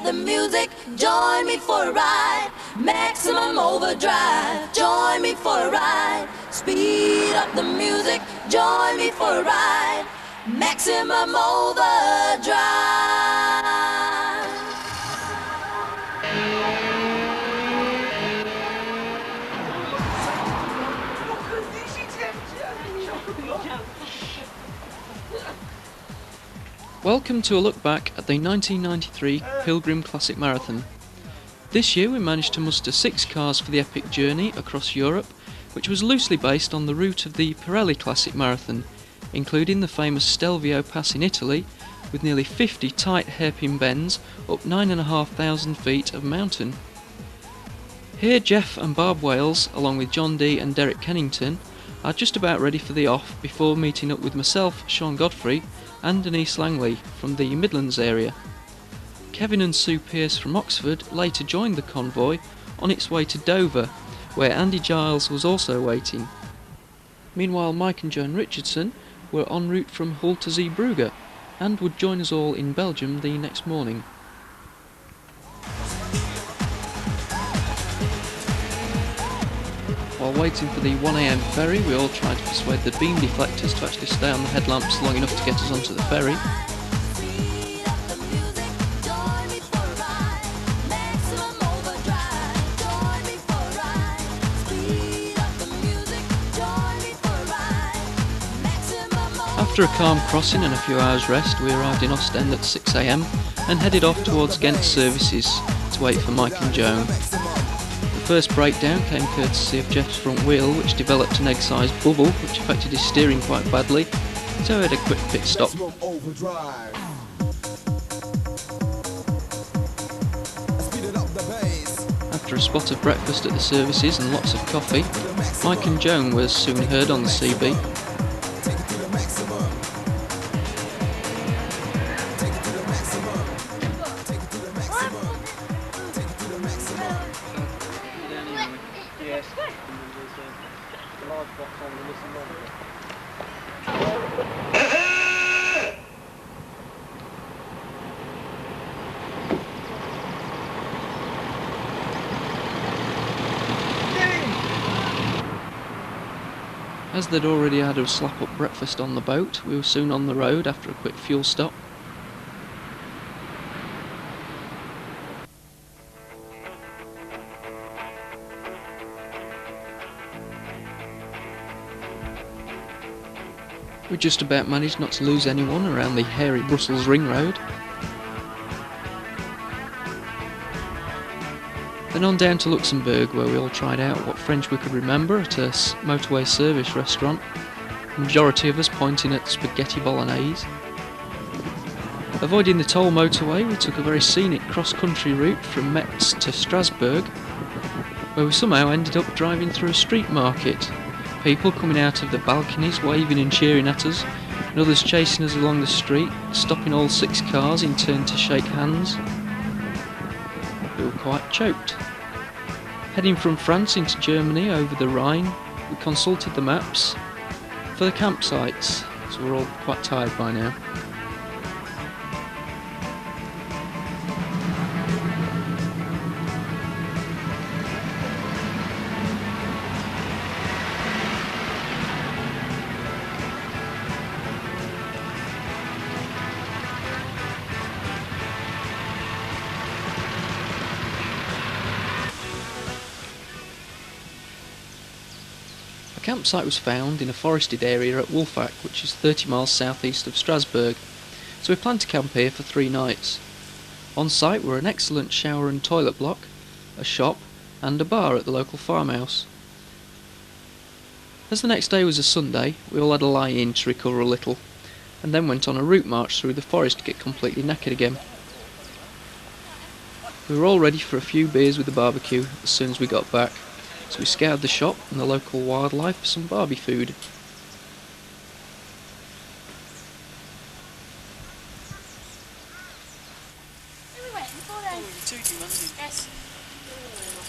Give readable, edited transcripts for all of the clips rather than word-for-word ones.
the music, join me for a ride. Maximum overdrive, join me for a ride. Speed up the music, join me for a ride. Maximum overdrive. Welcome to a look back at the 1993 Pilgrim Classic Marathon. This year we managed to muster 6 cars for the epic journey across Europe, which was loosely based on the route of the Pirelli Classic Marathon, including the famous Stelvio Pass in Italy, with nearly 50 tight hairpin bends up 9,500 feet of mountain. Here Jeff and Barb Wales, along with John Dee and Derek Kennington, are just about ready for the off before meeting up with myself, Sean Godfrey, and Denise Langley from the Midlands area. Kevin and Sue Pearce from Oxford later joined the convoy on its way to Dover, where Andy Giles was also waiting. Meanwhile, Mike and Joan Richardson were en route from Hull to Zeebrugge and would join us all in Belgium the next morning. While waiting for the 1 AM ferry, we all tried to persuade the beam deflectors to actually stay on the headlamps long enough to get us onto the ferry. After a calm crossing and a few hours rest, we arrived in Ostend at 6 AM and headed off towards Ghent services to wait for Mike and Joan. The first breakdown came courtesy of Jeff's front wheel, which developed an egg-sized bubble which affected his steering quite badly, so we had a quick pit stop. After a spot of breakfast at the services and lots of coffee, Mike and Joan were soon heard on the CB. As they'd already had a slap-up breakfast on the boat, we were soon on the road after a quick fuel stop. We just about managed not to lose anyone around the hairy Brussels ring road. Then on down to Luxembourg, where we all tried out what French we could remember at a motorway service restaurant, the majority of us pointing at spaghetti bolognese. Avoiding the toll motorway, we took a very scenic cross-country route from Metz to Strasbourg, where we somehow ended up driving through a street market. People coming out of the balconies waving and cheering at us, and others chasing us along the street, stopping all 6 cars in turn to shake hands. We were quite choked. Heading from France into Germany over the Rhine, we consulted the maps for the campsites, so we're all quite tired by now. A campsite was found in a forested area at Wolfach, which is 30 miles southeast of Strasbourg, so we planned to camp here for 3 nights. On site were an excellent shower and toilet block, a shop and a bar at the local farmhouse. As the next day was a Sunday, we all had a lie-in to recover a little, and then went on a route march through the forest to get completely knackered again. We were all ready for a few beers with the barbecue as soon as we got back, so we scoured the shop and the local wildlife for some barbie food.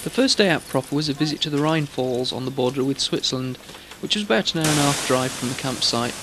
The first day out proper was a visit to the Rhine Falls on the border with Switzerland, which was about an hour and a half drive from the campsite.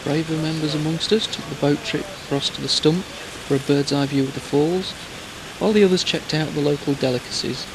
Braver members amongst us took the boat trip across to the stump for a bird's eye view of the falls, while the others checked out the local delicacies.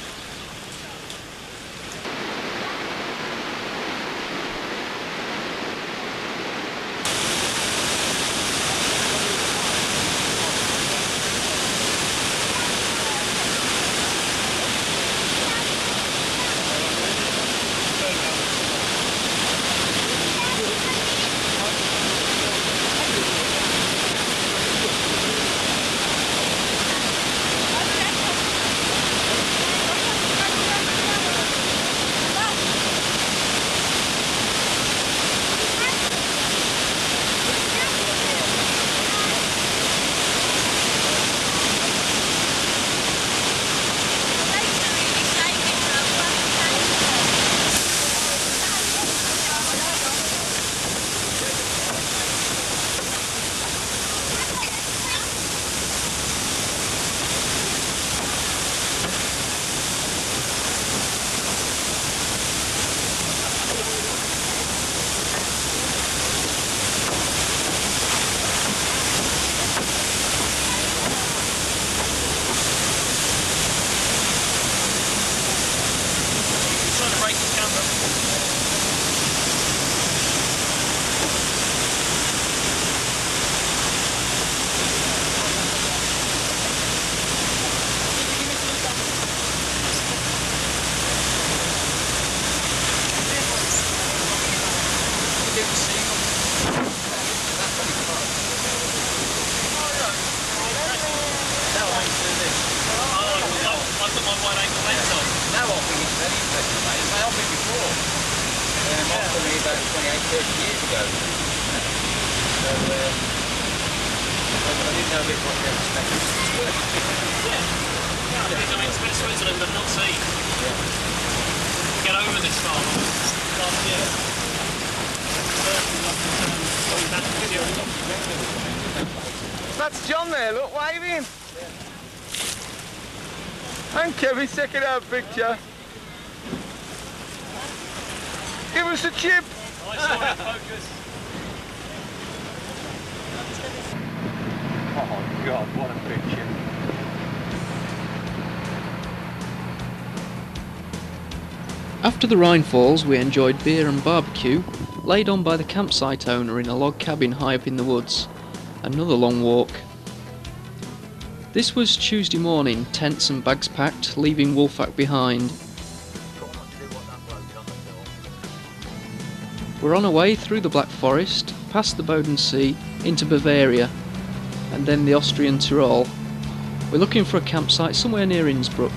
That's John there, look, waving. And Kevin's taking our picture. Give us a chip. Oh God, what a picture. After the Rhine Falls, we enjoyed beer and barbecue, laid on by the campsite owner in a log cabin high up in the woods. Another long walk. This was Tuesday morning, tents and bags packed, leaving Woolfack behind. We're on our way through the Black Forest, past the Boden Sea, into Bavaria, and then the Austrian Tyrol. We're looking for a campsite somewhere near Innsbruck.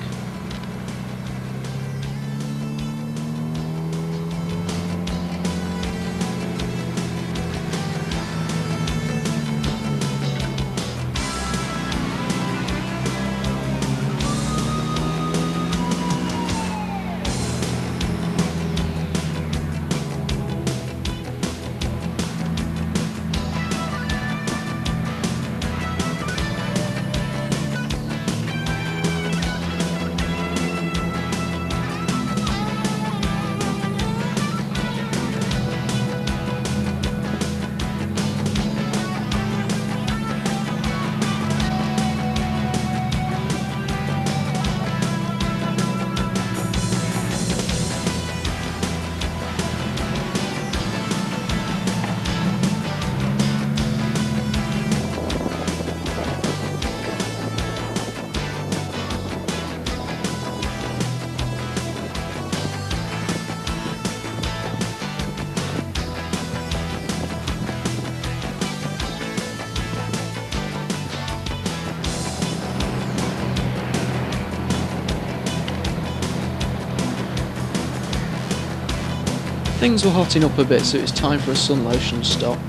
Things were hotting up a bit, so it's time for a sun lotion stop.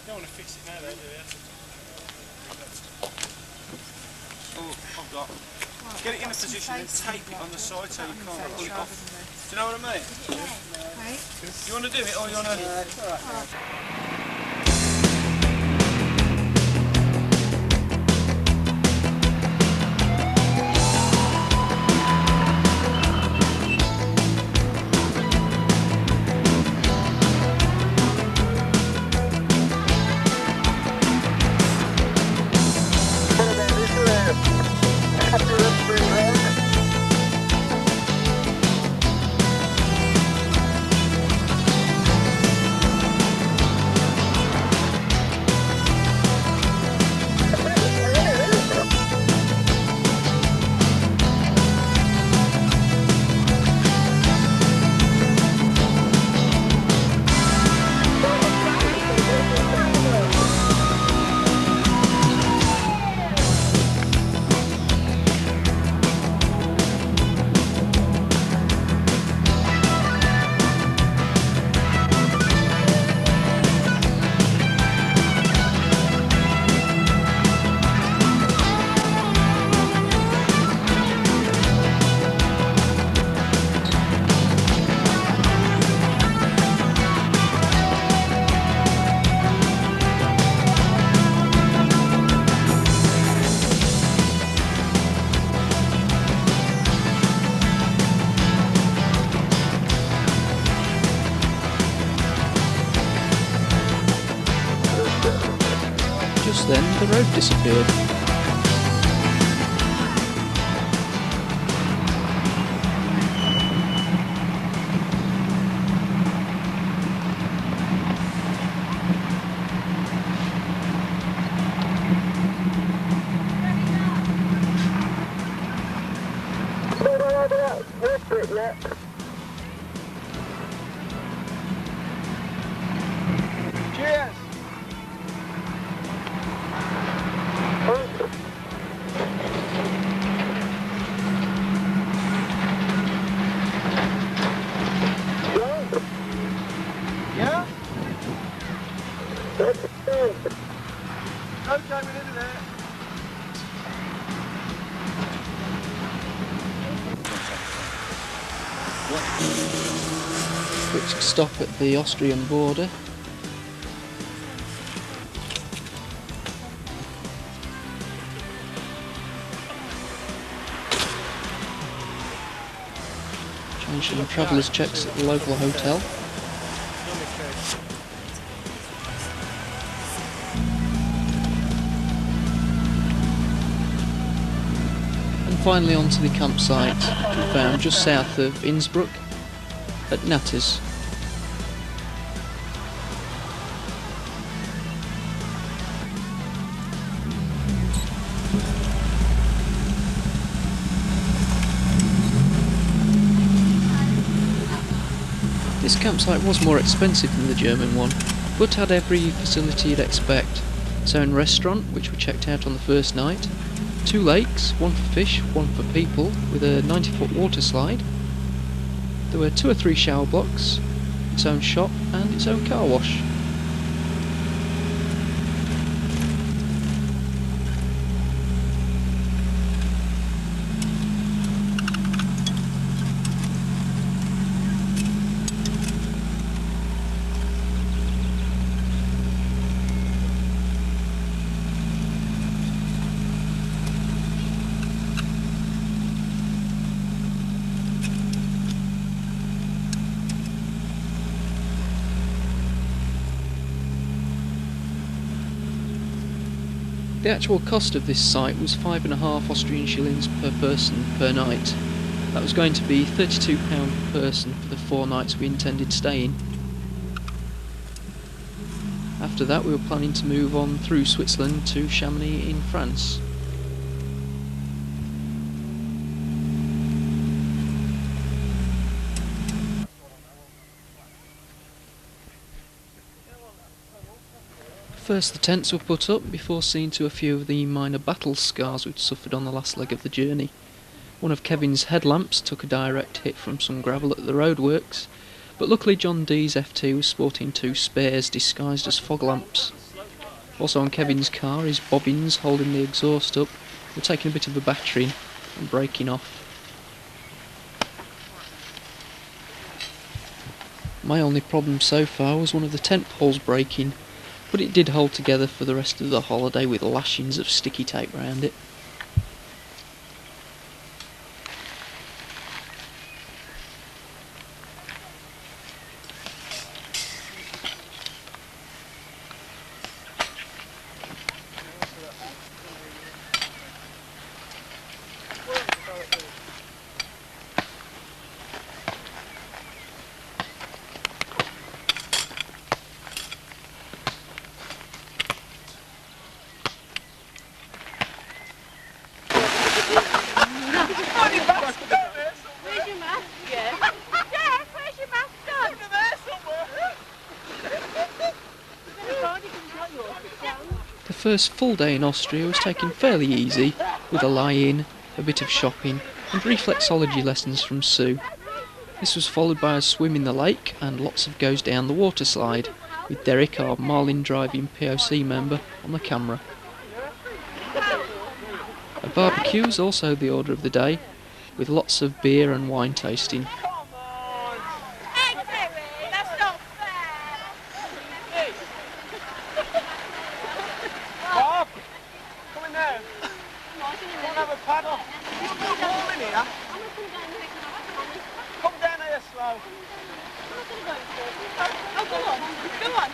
Don't want to fix it now though, do you? Oh, I've got. Get it in a position and tape it on the side so you can't pull it off. Do you know what I mean? Right. You want to do it or you want to... Just then, the road disappeared. Cheers! Yeah? No time in there. Quick stop at the Austrian border. Change some travellers' checks at the local hotel. And finally onto the campsite we found just south of Innsbruck at Natters. This campsite was more expensive than the German one, but had every facility you'd expect. Its own restaurant, which we checked out on the first night, 2 lakes, one for fish, one for people, with a 90-foot water slide. There were 2 or 3 shower blocks, its own shop and its own car wash. The actual cost of this site was 5.5 Austrian shillings per person per night. That was going to be £32 per person for the 4 nights we intended staying. After that we were planning to move on through Switzerland to Chamonix in France. First the tents were put up before seeing to a few of the minor battle scars we'd suffered on the last leg of the journey. One of Kevin's headlamps took a direct hit from some gravel at the roadworks, but luckily John D's FT was sporting 2 spares disguised as fog lamps. Also on Kevin's car, his bobbins holding the exhaust up were taking a bit of a battering and breaking off. My only problem so far was one of the tent poles breaking, but it did hold together for the rest of the holiday with lashings of sticky tape around it. The first full day in Austria was taken fairly easy, with a lie-in, a bit of shopping, and reflexology lessons from Sue. This was followed by a swim in the lake and lots of goes down the water slide, with Derek, our Marlin driving POC member, on the camera. A barbecue was also the order of the day, with lots of beer and wine tasting. Bob, come in there. Come have a paddle. You got warm in here. Come down here slow. Oh, go on. Go on.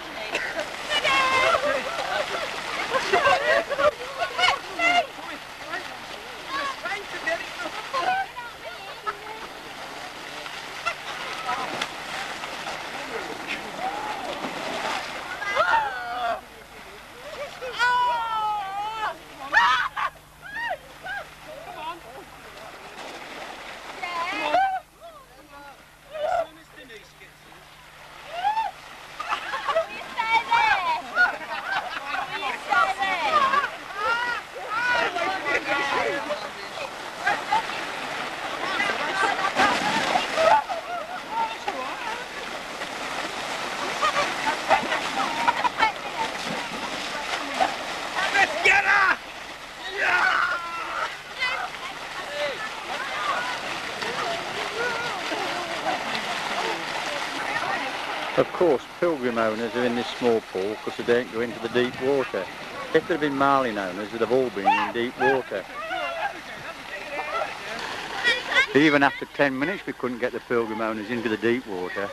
Of course, Pilgrim owners are in this small pool because they don't go into the deep water. If there had been Marlin owners, they'd have all been in deep water. Even after 10 minutes, we couldn't get the Pilgrim owners into the deep water.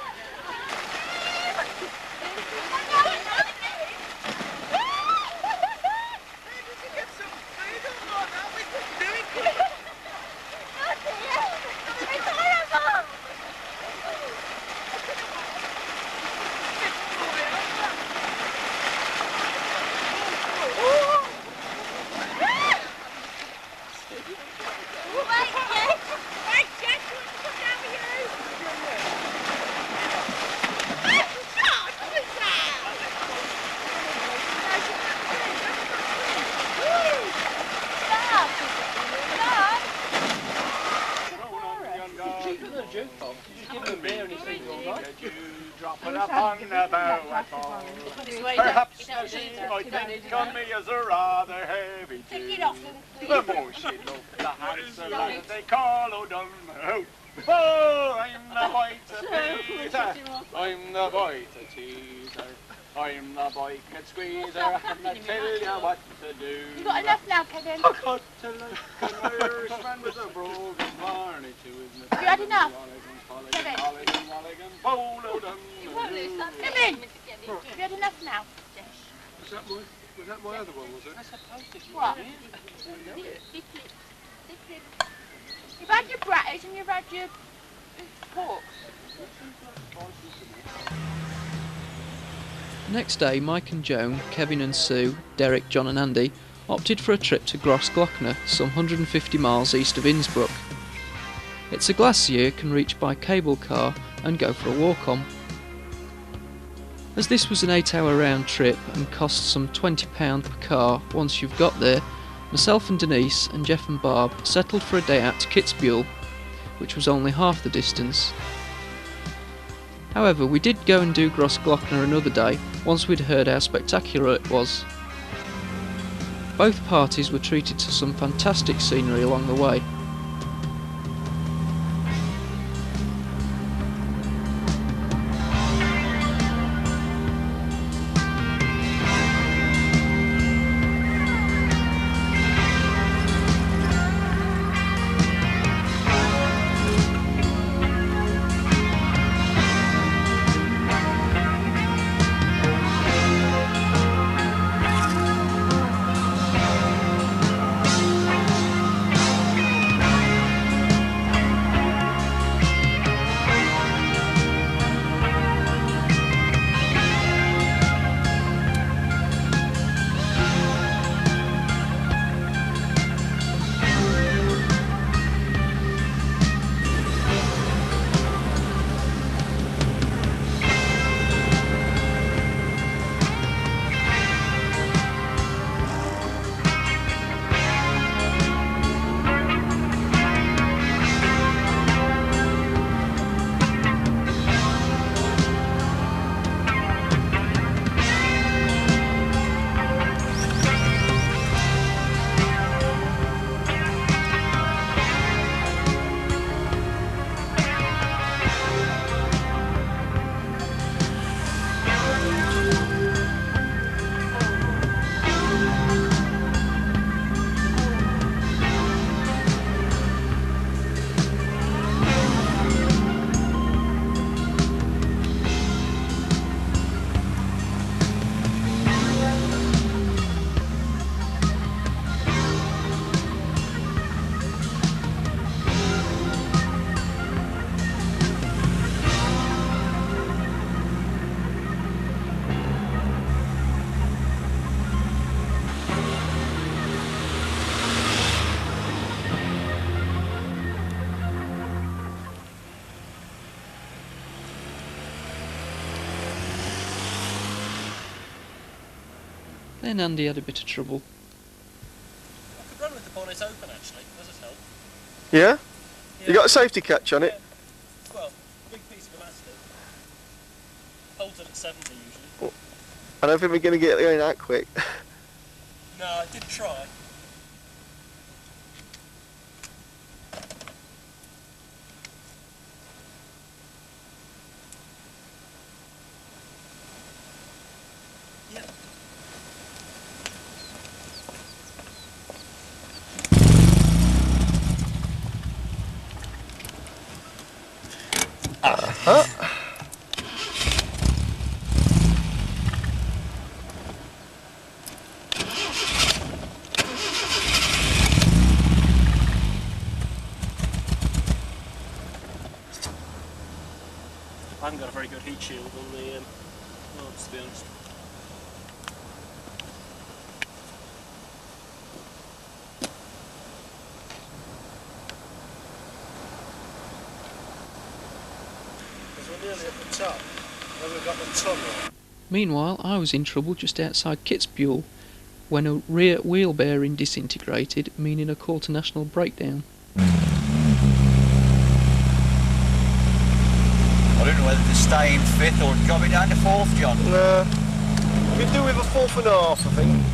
Perhaps now she might think on me as a rather heavy Jew. The more she looked, the handsome lad they call O'Donnell. Oh, I'm the boy to please her. I'm the boy to tease her. I'm the boy can squeeze her and I tell you what to do. You got enough now, Kevin? I got to like an Irishman with a broken barney too, isn't it? You had enough? Kevin. Kevin! You had enough now? Was that my other one, was it? What? You've had your bratters and you've had your pork. Next day, Mike and Joan, Kevin and Sue, Derek, John and Andy opted for a trip to Grossglockner, some 150 miles east of Innsbruck. It's a glacier you can reach by cable car and go for a walk on. As this was an 8-hour round trip and cost some £20 per car once you've got there, myself and Denise and Jeff and Barb settled for a day out to Kitzbühel, which was only half the distance. However, we did go and do Grossglockner another day once we'd heard how spectacular it was. Both parties were treated to some fantastic scenery along the way. Then Andy had a bit of trouble. I could run with the bonnet open actually, does it help? Yeah? Yeah. You got a safety catch on it? Yeah. Well, big piece of elastic. Holds it at 70 usually. I don't think we're going to get going that quick. No, I did try. Yeah. I haven't got a very good heat shield on the arms, to be honest. Because we're nearly at the top, then we've got the tunnel. Meanwhile, I was in trouble just outside Kitzbühel when a rear wheel bearing disintegrated, meaning a call to national breakdown. I don't know whether to stay in fifth or drop it down to fourth, John. We could do with a 4.5, I think.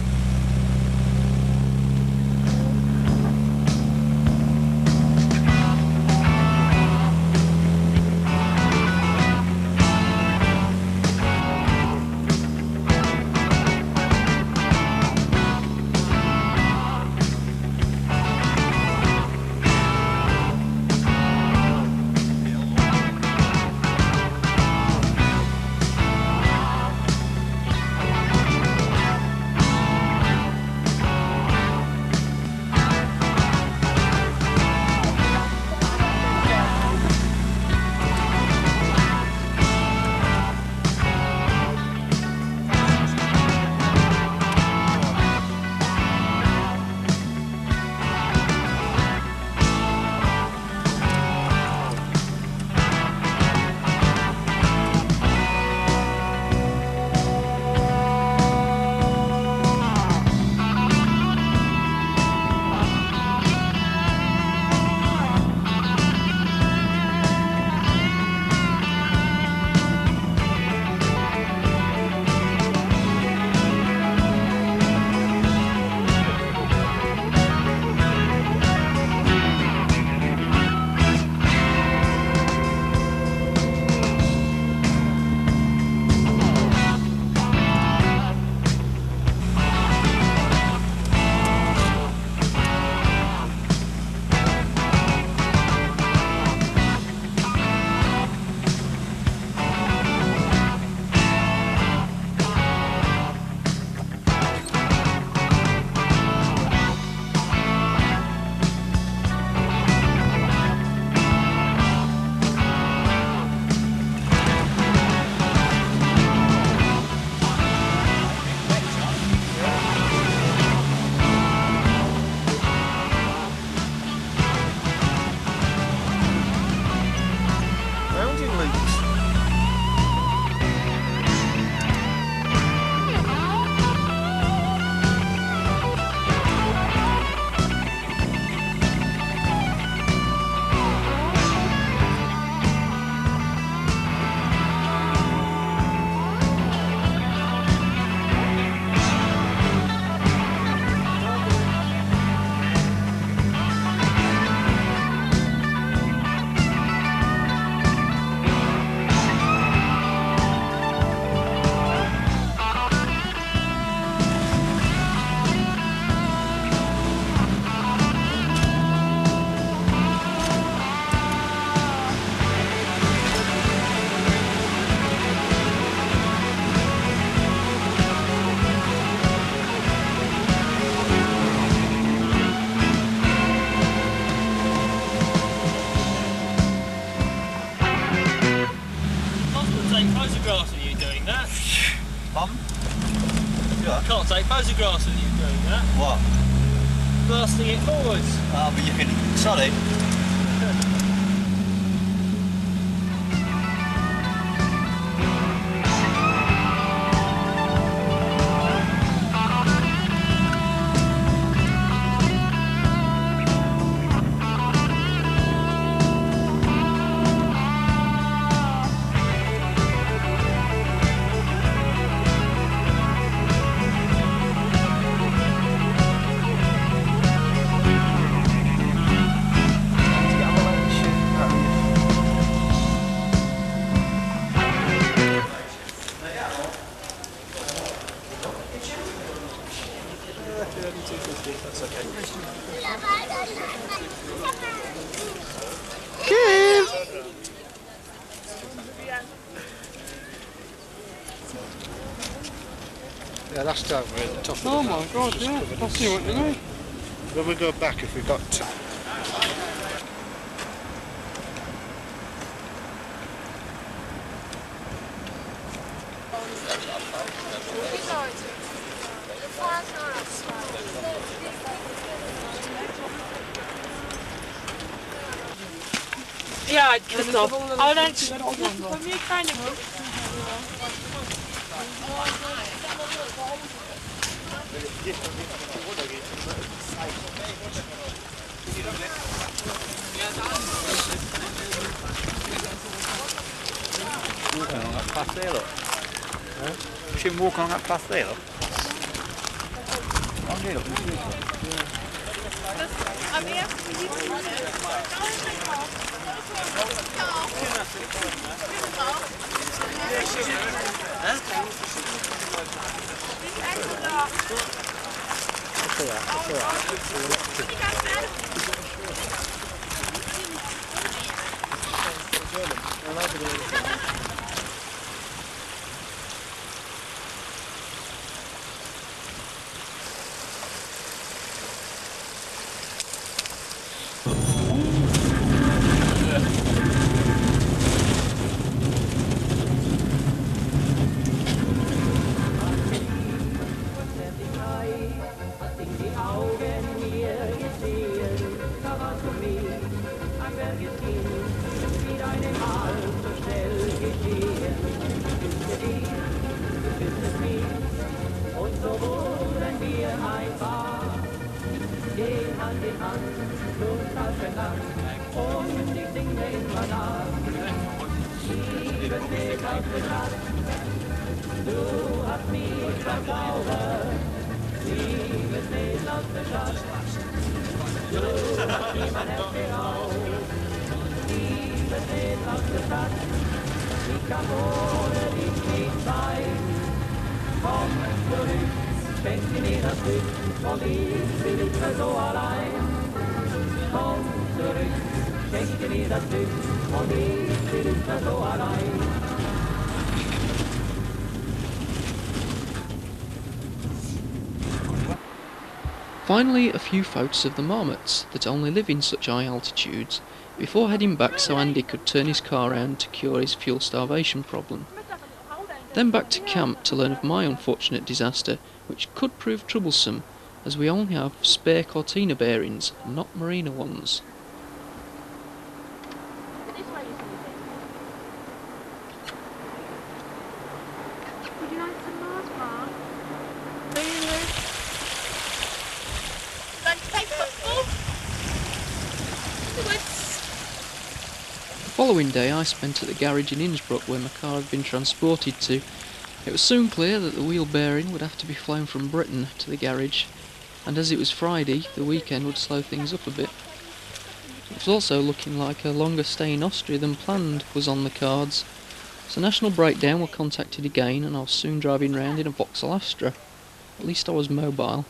Can't take photographs of you doing that. What? Blasting it forwards. Ah, but you can... Sorry. Yeah, that's down at the top of the Oh my God, yeah. I see what you mean. Then we'll go back if we've got to. Ja, Christoph. Aber dann von mir keine Glück. Walking on that path there, look. You see him walking on that path there, look. Oh, yeah, look. Finally, a few photos of the marmots that only live in such high altitudes before heading back so Andy could turn his car around to cure his fuel starvation problem. Then back to camp to learn of my unfortunate disaster, which could prove troublesome as we only have spare Cortina bearings, not Marina ones. Would you like some Mars bar? Like to play football? The following day I spent at the garage in Innsbruck where my car had been transported to. It was soon clear that the wheel bearing would have to be flown from Britain to the garage, and as it was Friday, the weekend would slow things up a bit. It was also looking like a longer stay in Austria than planned was on the cards, so National Breakdown were contacted again and I was soon driving round in a Vauxhall Astra. At least I was mobile.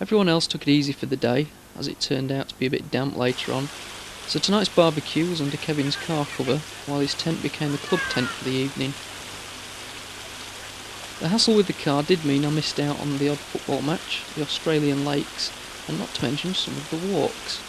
Everyone else took it easy for the day, as it turned out to be a bit damp later on, so tonight's barbecue was under Kevin's car cover, while his tent became the club tent for the evening. The hassle with the car did mean I missed out on the odd football match, the Australian lakes, and not to mention some of the walks.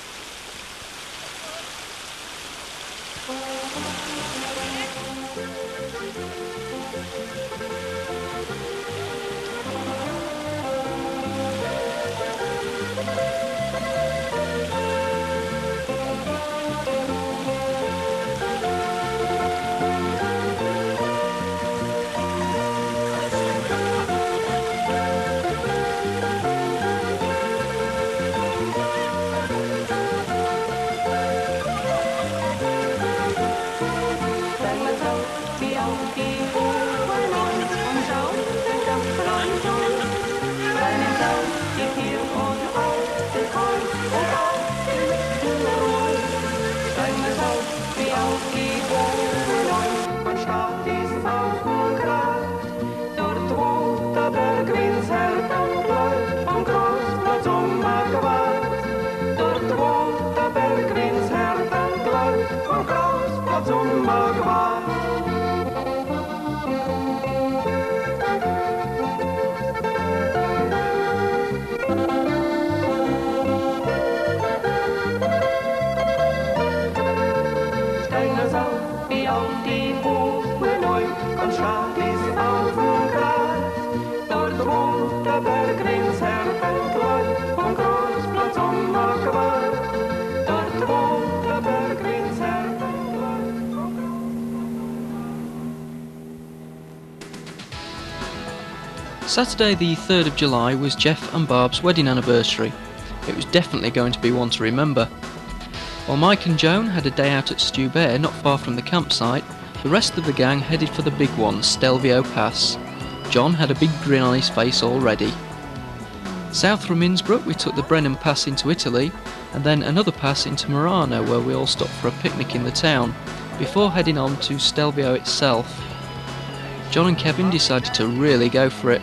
Saturday the 3rd of July was Jeff and Barb's wedding anniversary. It was definitely going to be one to remember. While Mike and Joan had a day out at Stewbear not far from the campsite, the rest of the gang headed for the big one, Stelvio Pass. John had a big grin on his face already. South from Innsbruck we took the Brennan Pass into Italy, and then another pass into Murano where we all stopped for a picnic in the town, before heading on to Stelvio itself. John and Kevin decided to really go for it.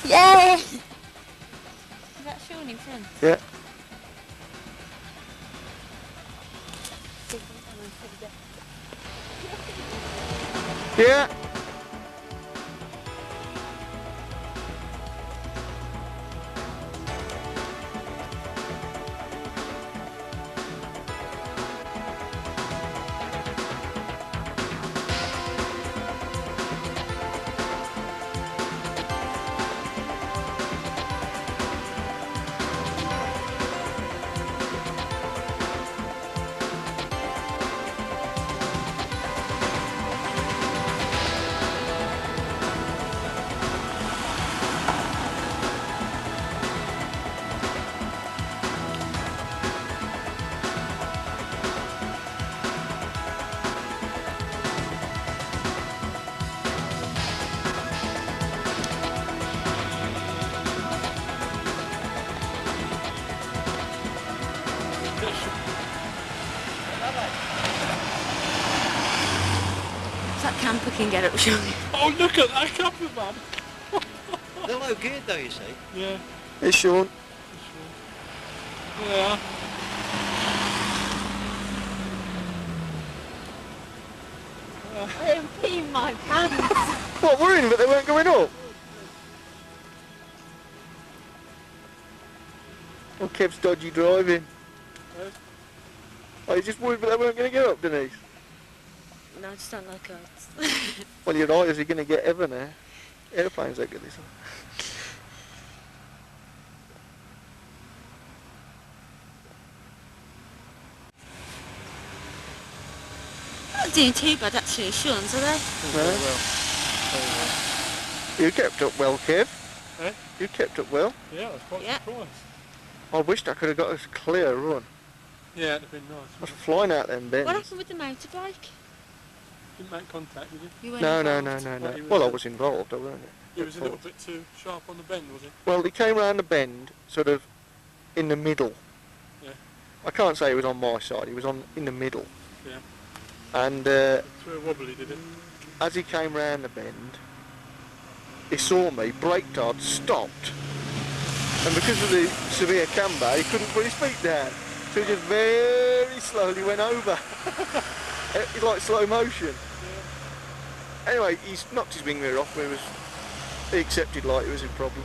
Yeah! Is that Sean in front? Yeah. Yeah. That camper can get up, Sean. Oh, look at that camper, man. They're low geared though, you see. Yeah. Hey, Sean. Yeah. I am peeing my pants. What, we're in, but they weren't going up? Oh, Kev's dodgy driving. Oh, you just worried but they weren't going to get up, Denise? No, I just don't like heights. Well, you're right, is he going to get ever now? Airplanes don't get this one. Not doing too bad actually, Sean's, are they? No. You kept up well, Kev. Eh? You kept up well. Yeah, I was quite surprised. I wished I could have got a clear run. Yeah, it'd have been nice. I was flying out them bends. What happened with the motorbike? Didn't make contact, did you? You weren't No. involved. Well, I was involved, I weren't. He was a little bit too sharp on the bend, was he? Well, he came round the bend, sort of in the middle. Yeah. I can't say he was on my side, he was in the middle. Yeah. And Threw a wobbly, did it? as he came round the bend, he saw me, braked hard, stopped, and because of the severe camber, he couldn't put his feet down. So he just very slowly went over. It's like slow motion. Yeah. Anyway, he's knocked his wing mirror off. He accepted like it was a problem.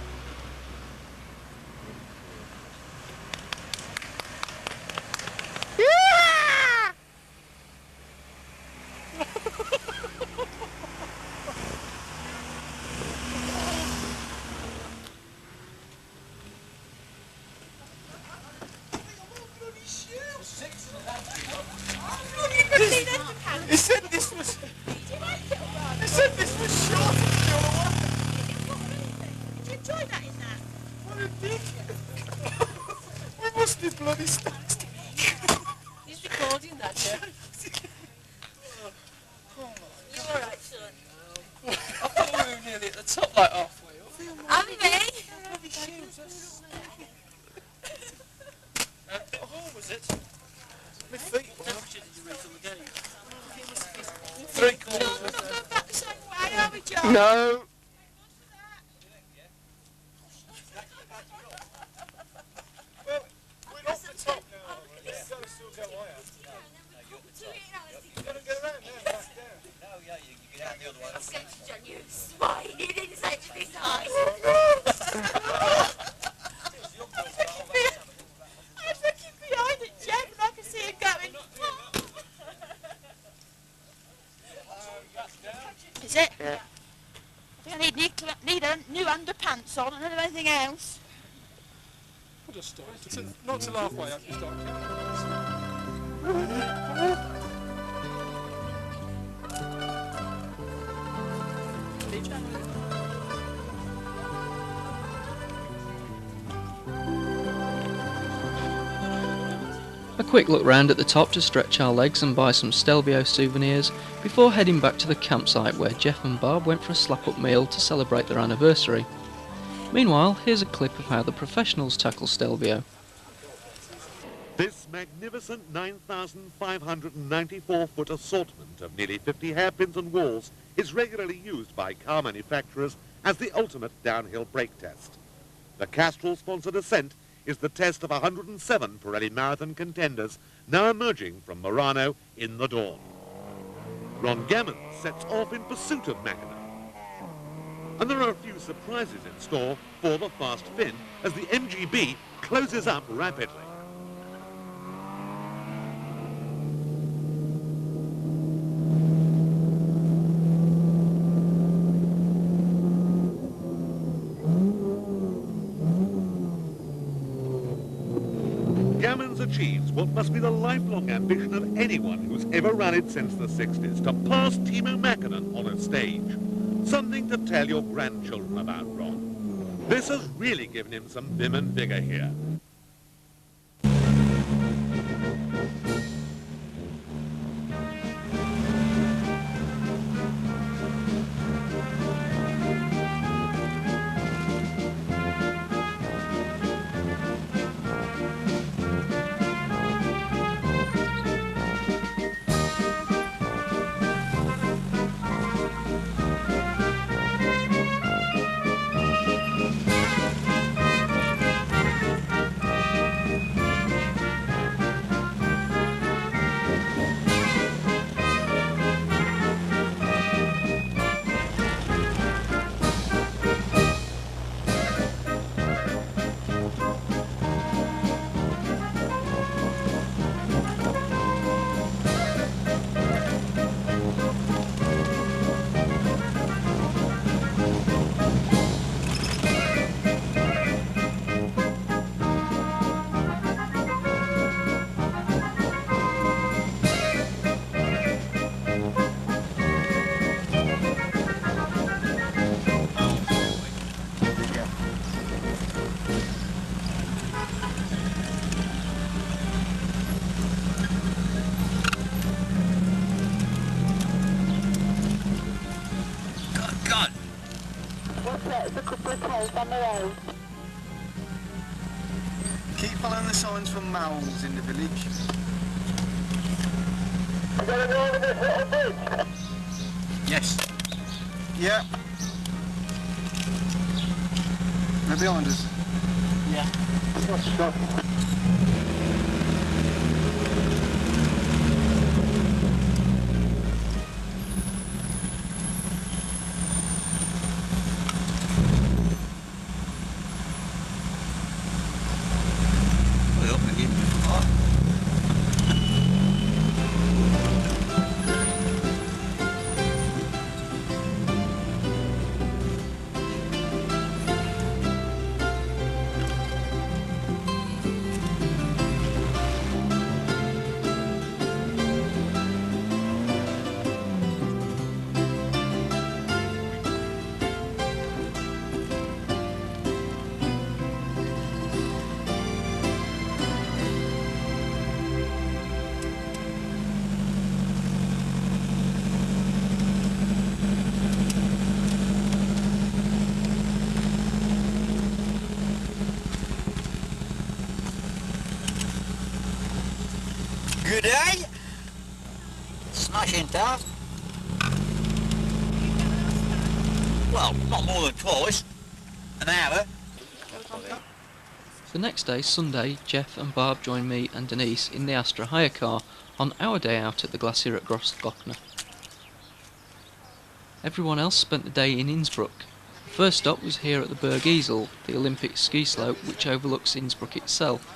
He said this was short. Did you enjoy that in that? What a dick! We must be bloody stuck. He's recording that, yeah? You alright, son? I thought we were nearly at the top, like halfway up. Are we? Bloody shoes. What was it? My feet. What temperature did you read on the game? 3/4. No, we're not going back the same way, are we, John? No. Well, we're off the top now. You've got to still go higher. You've got to go around now, back down. No, yeah, you get out the other way. I said to John, you swine, you didn't say to this high. I was looking behind at Jeff and I could see him going. Is it? Yeah. I think I need a new underpants on and anything else. We'll just start. Not till halfway up, you start. A quick look round at the top to stretch our legs and buy some Stelvio souvenirs before heading back to the campsite where Jeff and Barb went for a slap-up meal to celebrate their anniversary. Meanwhile, here's a clip of how the professionals tackle Stelvio. This magnificent 9,594-foot assortment of nearly 50 hairpins and walls is regularly used by car manufacturers as the ultimate downhill brake test. The Castrol-sponsored ascent is the test of 107 Pirelli Marathon contenders now emerging from Murano in the dawn. Ron Gammon sets off in pursuit of Mackinnon. And there are a few surprises in store for the fast Finn as the MGB closes up rapidly. Gammons achieves what must be the lifelong ambition of anyone who's ever rallied since the 60s, to pass Timo Mackinnon on a stage. Something to tell your grandchildren about, Ron. This has really given him some vim and vigour here. Keep following the signs from moles in the village. Yes. Yeah. They're behind us. Yeah. Stop. Good day. Smashing task. Well, not more than twice. An hour. The next day, Sunday, Jeff and Barb joined me and Denise in the Astra hire car on our day out at the glacier at Grossglockner. Everyone else spent the day in Innsbruck. The first stop was here at the Berg Isel, the Olympic ski slope which overlooks Innsbruck itself.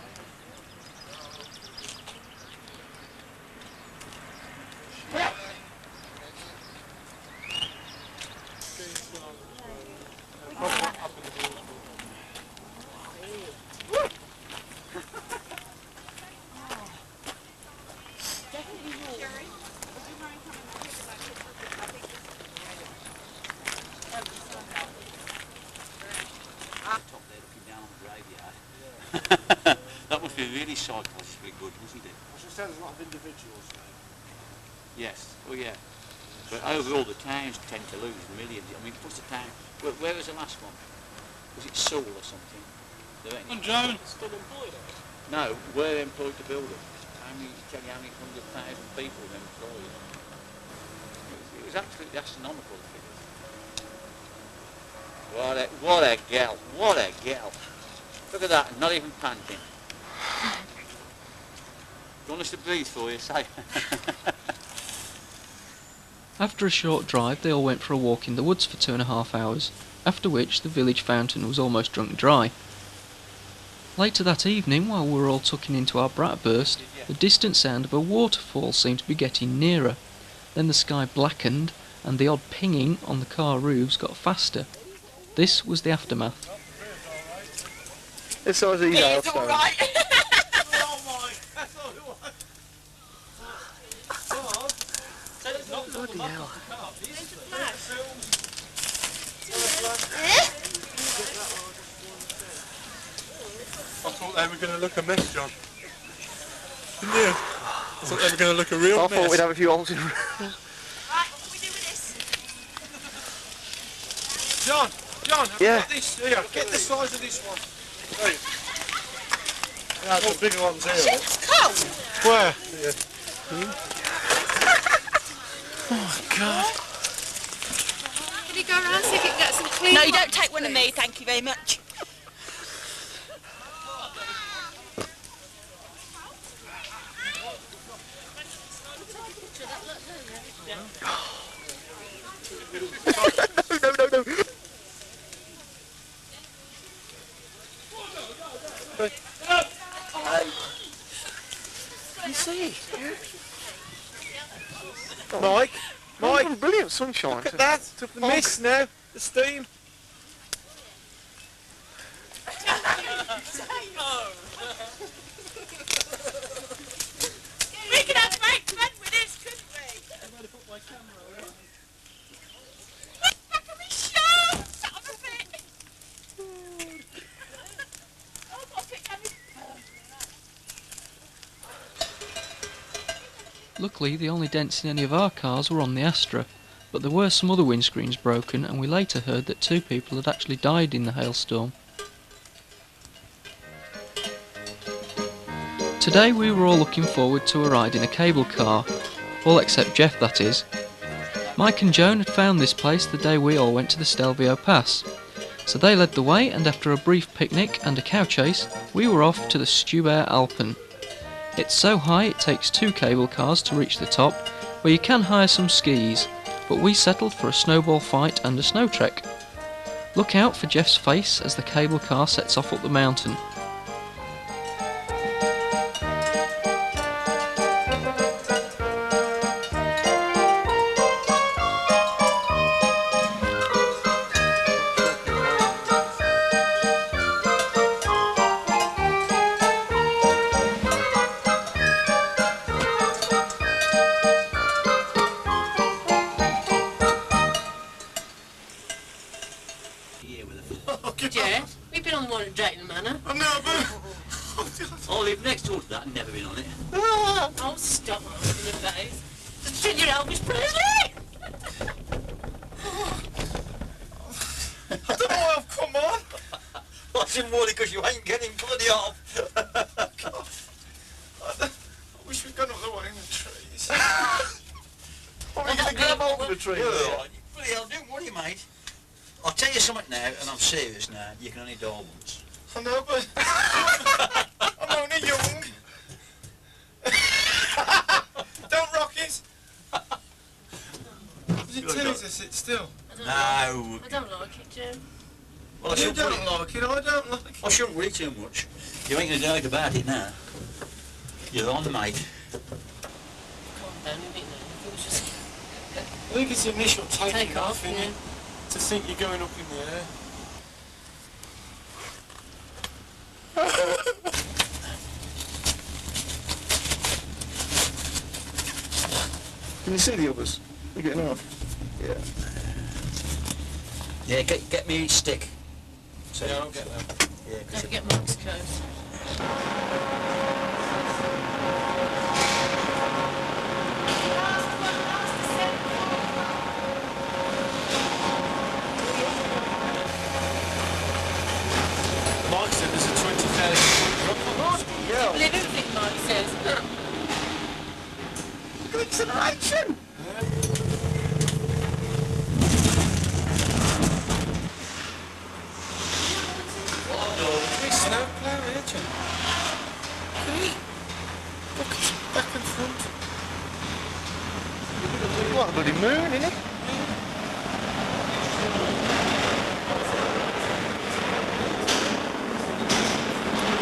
That must be really psychologically good, wasn't it? I should say there's a lot of individuals there. Yes, oh yeah. But overall the towns tend to lose millions. I mean, what's the town? Where was the last one? Was it Seoul or something? And Joan still employed it? No, we're employed to build it. Tell you how many 100,000 people are employed. It was absolutely astronomical, the figures. What a gal, what a gal. Look at that, not even panting. Do you want us to breathe for you, say? After a short drive, they all went for a walk in the woods for 2.5 hours, after which the village fountain was almost drunk dry. Later that evening, while we were all tucking into our bratwurst, the distant sound of a waterfall seemed to be getting nearer. Then the sky blackened, and the odd pinging on the car roofs got faster. This was the aftermath. This size of these hailstones. Oh my, that's all it was. Bloody hell. I thought they were going to look a mess, John. Didn't you? I thought they were going to look a real I mess. thought we'd have a few holes in. Right, what do we do with this? John, have Yeah. you got this? Here, get the size of this one. Hey. Yeah, the bigger ones here. Shit, it's cold. Where? Yeah. Oh, God. Can you go around so you can get some clean? No, you don't take one of me, thank you very much. No. You see? Mike, Brilliant sunshine. look at that. The mist now, the steam. We could have great fun with this, couldn't we? Back of me show! Shut up a bit! Oh, what's it coming? Luckily, the only dents in any of our cars were on the Astra, but there were some other windscreens broken, and we later heard that 2 people had actually died in the hailstorm. Today we were all looking forward to a ride in a cable car, all except Jeff, that is. Mike and Joan had found this place the day we all went to the Stelvio Pass. So they led the way, and after a brief picnic and a cow chase, we were off to the Stubair Alpen. It's so high it takes 2 cable cars to reach the top, where you can hire some skis, but we settled for a snowball fight and a snow trek. Look out for Jeff's face as the cable car sets off up the mountain. Jeff, we've been on the one at Drayton Manor. I know, but... I live next door to that and never been on it. Oh, stop asking the face. Just treat your Elvis Presley! I don't know why I've come on. I shouldn't worry because you ain't getting bloody off. I wish we'd gone up the way in the trees. What are you going to grab hold of the tree? Bloody hell, don't worry, mate. I'll tell you something now, and I'm serious now. You can only die once. I know, but I'm only young. Don't rock it. Does it tell you to sit still? No. I don't like it, Jim. Well, You don't like it, I don't like it. I shouldn't worry too much. You ain't going to do anything about it now. You're on, mate. Calm down a bit now. It was just I think it's the initial take off, isn't yeah. it? To think you're going up in the air. Can you see the others? They're getting off. Yeah. Yeah, get me each stick. So Yeah, I'll get them. Yeah, don't forget Mark's coat. Mike said there's a 20,000 drop. I believe everything Mark says. Good acceleration! It's snow plough here, Jim. Look, it's back and front. What a bloody moon, isn't it?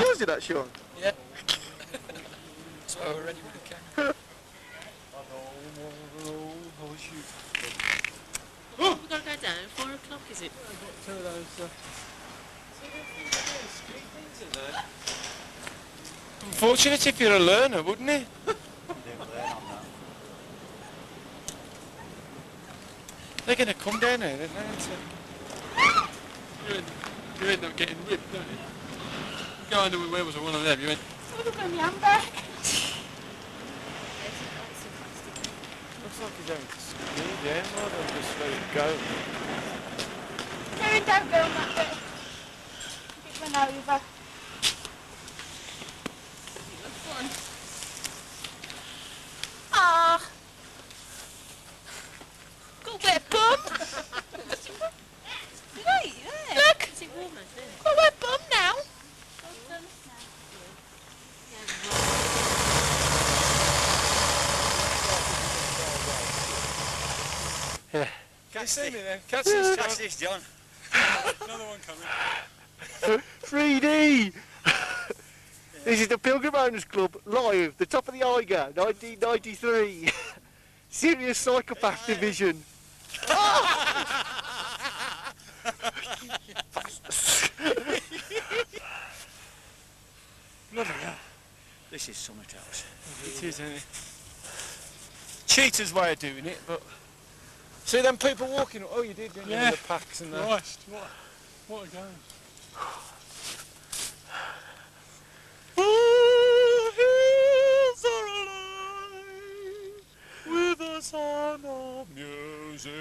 Yours did that, Sean? Yeah. So we're ready with the camera. We've got to go down. 4 o'clock, is it? Two of those. Unfortunate if you're a learner, wouldn't it? They're going to come down here, aren't they? You end up getting ripped, don't you? You go under with where was one of them, you went... Oh, look at my handbag. Looks like he's going to speed, yeah? Why don't we just let it go? Karen, don't go on that bit. It went over. Ah. Got a wet bum. Look. Is it warm out there? Got a wet bum now. Yeah. Can you see me there? Catch this, Catch this, John. Another one coming. 3D! This is the Pilgrim Owners Club, live, the top of the Eiger, 1993. Serious Psychopath Division. Bloody hell. This is something else. It is, isn't it? Cheater's way of doing it, but... See them people walking? Oh, you did, didn't you? Yeah. With the packs and that. Christ, what a game. Hills are alive with the sound of music.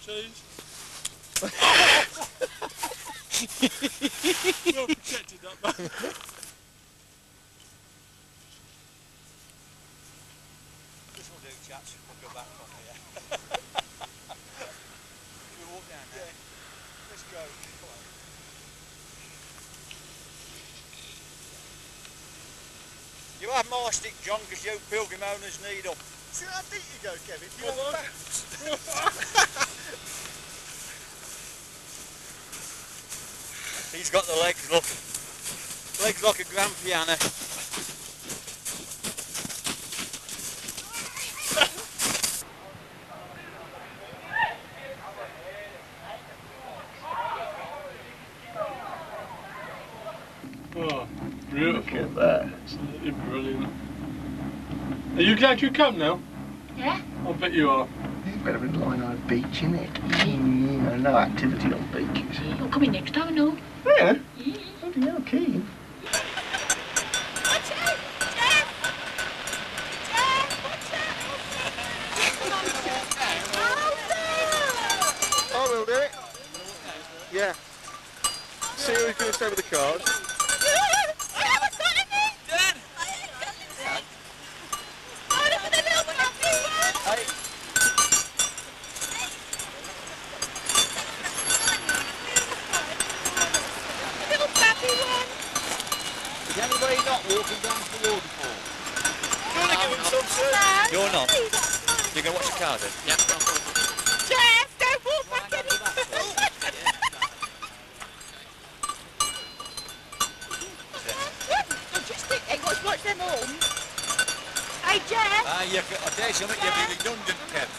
Cheese. Well protected that man. This will do, chap. actually could go back from here. Can we walk down there? Yeah. Let's go. Come on. You have my stick, John, because you Pilgrim owners need them. See how deep you go, Kevin? You want He's got the legs, look. Legs like a grand piano. Oh, beautiful. Look at that. Absolutely brilliant. Are you glad you come now? Yeah? I bet you are. It's better than lying on a beach, isn't it? Mm, no activity on beaches. Yeah, you're coming next time, no? Yeah? Yeah. Bloody hell, keen. Watch out! Jeff! Jeff, watch out! I will do it. Yeah. See who's going to stay with the cars. Is anybody not walking down to the waterfall? You want to give him some, sir? You're not. You're going to watch the car then? Yeah. Jeff, don't walk back in! Just think, hey, watch them all. Hey, Jeff! I dare something you'll be redundant, Kev.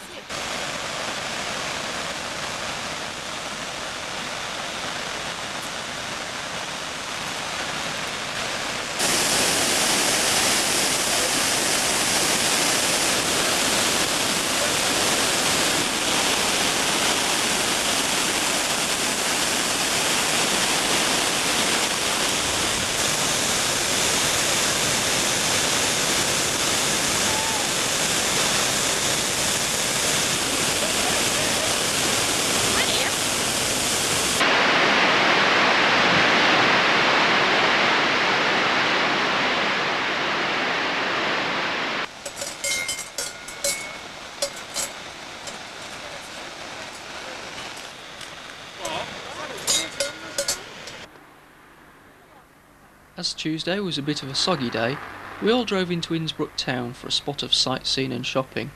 As Tuesday was a bit of a soggy day, we all drove into Innsbruck town for a spot of sightseeing and shopping.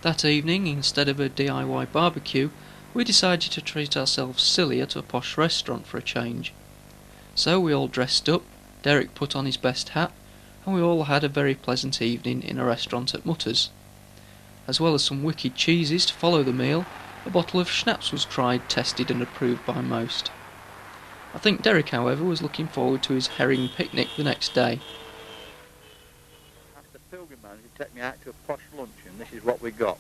That evening, instead of a DIY barbecue, we decided to treat ourselves silly at a posh restaurant for a change. So we all dressed up, Derek put on his best hat, and we all had a very pleasant evening in a restaurant at Mutter's. As well as some wicked cheeses to follow the meal, a bottle of schnapps was tried, tested and approved by most. I think Derek, however, was looking forward to his herring picnic the next day. Asked the Pilgrim manager to take me out to a posh luncheon. This is what we got.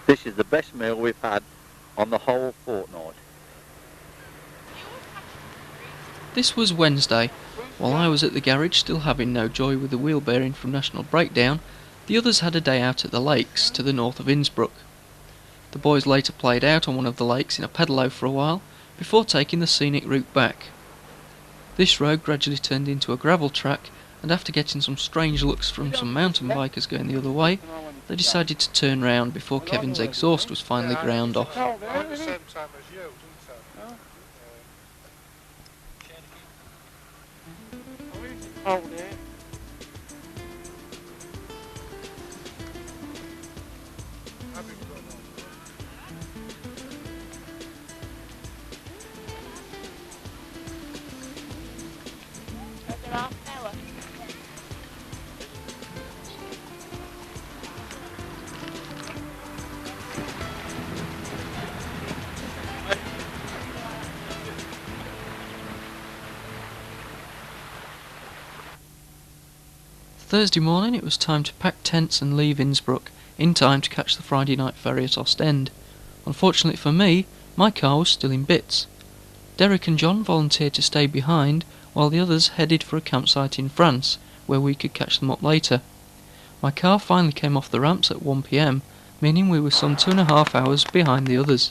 This is the best meal we've had on the whole fortnight. This was Wednesday. While I was at the garage still having no joy with the wheel bearing from National Breakdown, the others had a day out at the lakes to the north of Innsbruck. The boys later played out on one of the lakes in a pedalo for a while, before taking the scenic route back. This road gradually turned into a gravel track, and after getting some strange looks from some mountain bikers going the other way, they decided to turn round before Kevin's exhaust was finally ground off. At the same time as you, didn't it? Oh, dear. Thursday morning it was time to pack tents and leave Innsbruck, in time to catch the Friday night ferry at Ostend. Unfortunately for me, my car was still in bits. Derek and John volunteered to stay behind, while the others headed for a campsite in France, where we could catch them up later. My car finally came off the ramps at 1 PM, meaning we were some 2.5 hours behind the others.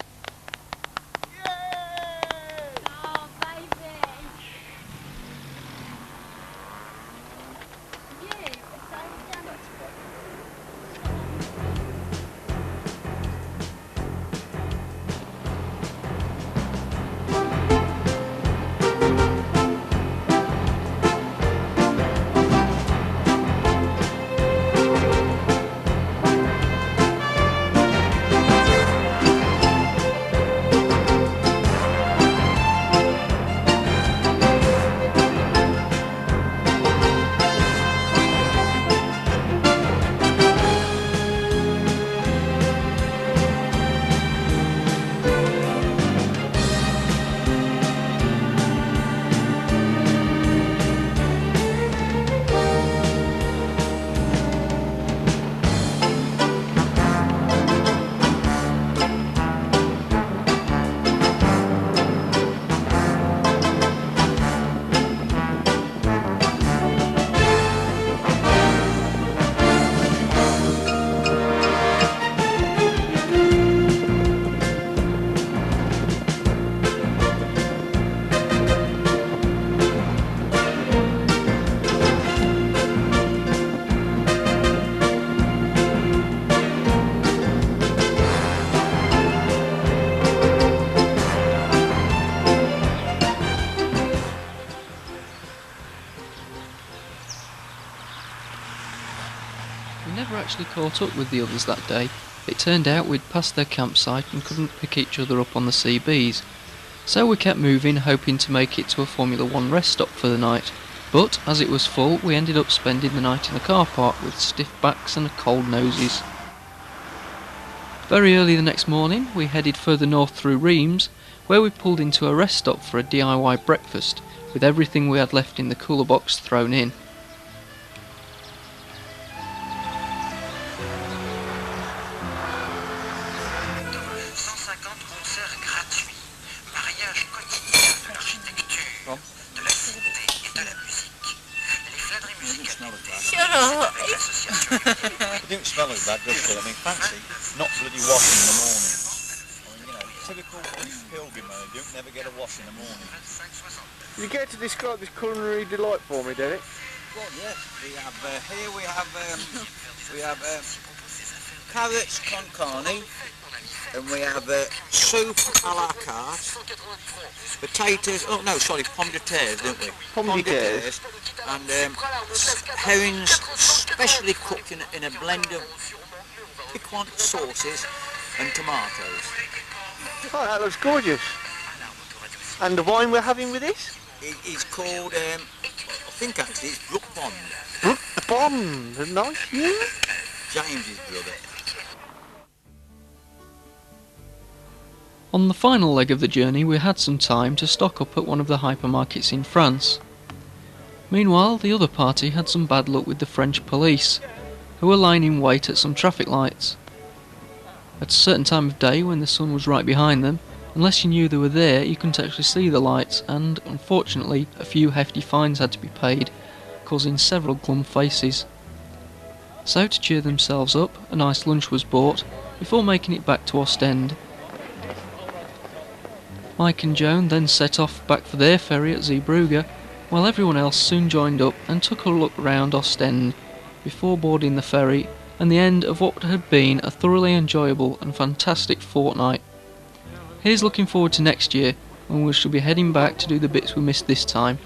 We never actually caught up with the others that day. It turned out we'd passed their campsite and couldn't pick each other up on the CBs. So we kept moving, hoping to make it to a Formula 1 rest stop for the night. But, as it was full, we ended up spending the night in the car park with stiff backs and cold noses. Very early the next morning, we headed further north through Reims, where we pulled into a rest stop for a DIY breakfast, with everything we had left in the cooler box thrown in. Shut up! It don't smell as bad, does it? I mean, fancy not bloody washing in the morning. I mean, you know, typical Pilgrim, they don't never get a wash in the morning. You get to describe this culinary delight for me, Derek? Well, yes, we have here we have carrots con carne, and we have soup a la carte, potatoes. Oh no, sorry, pomme de terre, don't we? Pomme de terre. And herrings, specially cooked in a blend of piquant sauces and tomatoes. Oh, that looks gorgeous. And the wine we're having with this? It's called, I think actually it's Brook Bond. Brook Bond, nice, yeah. James's brother. On the final leg of the journey, we had some time to stock up at one of the hypermarkets in France. Meanwhile, the other party had some bad luck with the French police, who were lying in wait at some traffic lights. At a certain time of day, when the sun was right behind them, unless you knew they were there, you couldn't actually see the lights, and, unfortunately, a few hefty fines had to be paid, causing several glum faces. So, to cheer themselves up, a nice lunch was bought, before making it back to Ostend. Mike and Joan then set off back for their ferry at Zeebrugge, while everyone else soon joined up and took a look round Ostend, before boarding the ferry, and the end of what had been a thoroughly enjoyable and fantastic fortnight. Here's looking forward to next year, when we shall be heading back to do the bits we missed this time.